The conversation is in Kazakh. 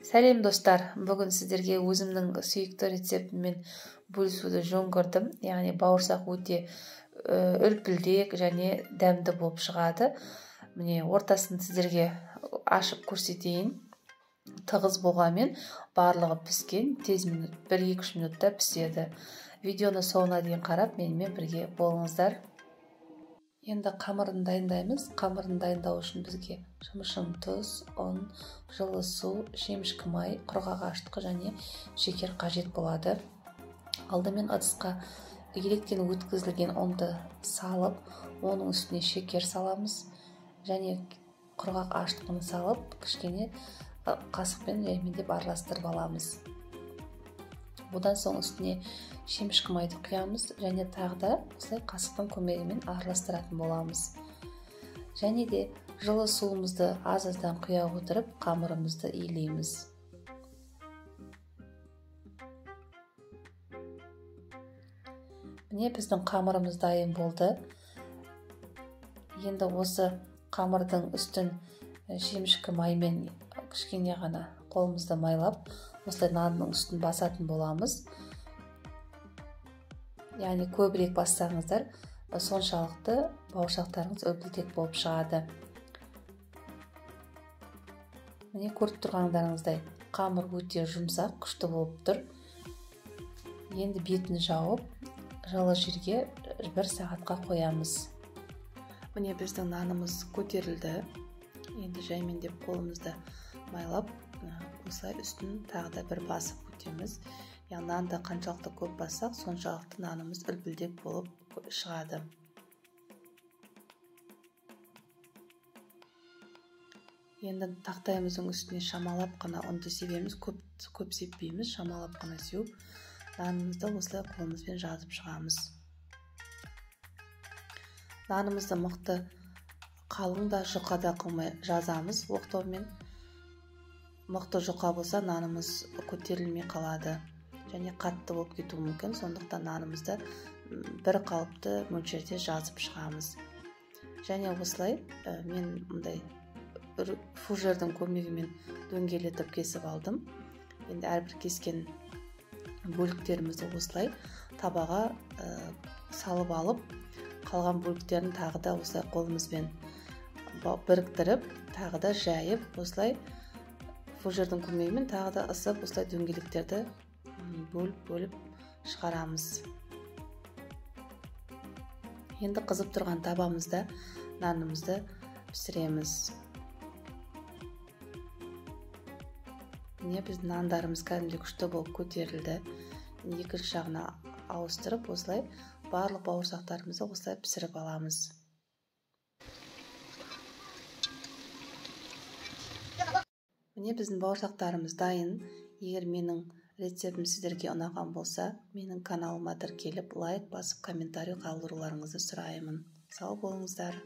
Сәлем достар, бүгін сіздерге өзімнің сүйікті рецептіммен бөлісуді жөн көрдім. Яғни бауырсақ өте үлпілдек және дәмді болып шығады. Міне ортасын сіздерге ашып көрсетейін. Тығыз болғанмен барлығы піскен, тез минут 1-2 минутта піседі. Видеоны соңына дейін қарап менімен бірге болыңыздар. Енді қамырын дайындаймыз. Қамырын дайындау үшін бізге шымшым, тұз, ұн, жылы су, жемішкі май, құрғақ ашытқы және шекер қажет болады. Алдымен ыдысқа електен өткізілген ұнды салып, оның үстіне шекер саламыз және құрғақ ашытқыны салып, кішкене қасықпен жаймендеп араластырып аламыз. Бұдан соң үстіне шемішкі майды құямыз және тағы да осылай қасықтың көмегімен араластыратын боламыз. Және де жылы суымызды аз-аздан құя отырып, қамырымызды илейміз. Міне біздің қамырымыз дайын болды. Енді осы қамырдың үстін шемішкі маймен кішкене ғана қолымызды майлап, осылай нанның үстін басатын боламыз. Яғни көбірек бассаңыздар, соншалықты бауырсақтарыңыз үлпілдек болып шығады. Міне көріп тұрғандарыңыздай, қамыр өте жұмсақ, күшті болып тұр. Енді бетін жауып, жылы жерге 1 сағатқа қоямыз. Міне біздің нанымыз көтерілді. Енді жаймендеп қолымызды майлап, осылай үстін тағы да бір басып өтеміз. Яғни нанды қаншалықты көп бассақ, соншалықты нанымыз үлпілдек болып шығады. Енді тақтайымыздың үстіне шамалап қана ұнды себеміз, көп сеппейміз, шамалап қана сеуіп, нанымызды осылай қолымызбен жазып шығамыз. Нанымызды мықты қалың да жұқа да қылмай жазамыз оқтаумен. Мықты жұқа болса нанымыз көтерілмей қалады және қатты болып кетуі мүмкін. Сондықтан нанымызды бір қалыпты мөлшерде жазып шығамыз. Және осылай мен мұндай фужердің көмегімен дөңгелетіп кесіп алдым. Енді әрбір кескен бөліктерімізді осылай табаға салып алып, қалған бөліктерін тағы да осылай қолымызбен біріктіріп, тағы да жайып, осылай фужердің көмегімен тағы да ысып, осылай дөңгелектерді бөліп шығарамыз. Енді қызып тұрған табамызда нанымызды пісіреміз. Міне біздің нандарымыз кәдімгідей күшті болып көтерілді. Екінші жағына ауыстырып, осылай барлық бауырсақтарымызды осылай пісіріп аламыз. Міне біздің бауырсақтарымыз дайын. Егер менің рецептім сіздерге ұнаған болса, менің каналыма тіркеліп, лайк басып, комментарий қалдыруларыңызды сұраймын. Сау болыңыздар.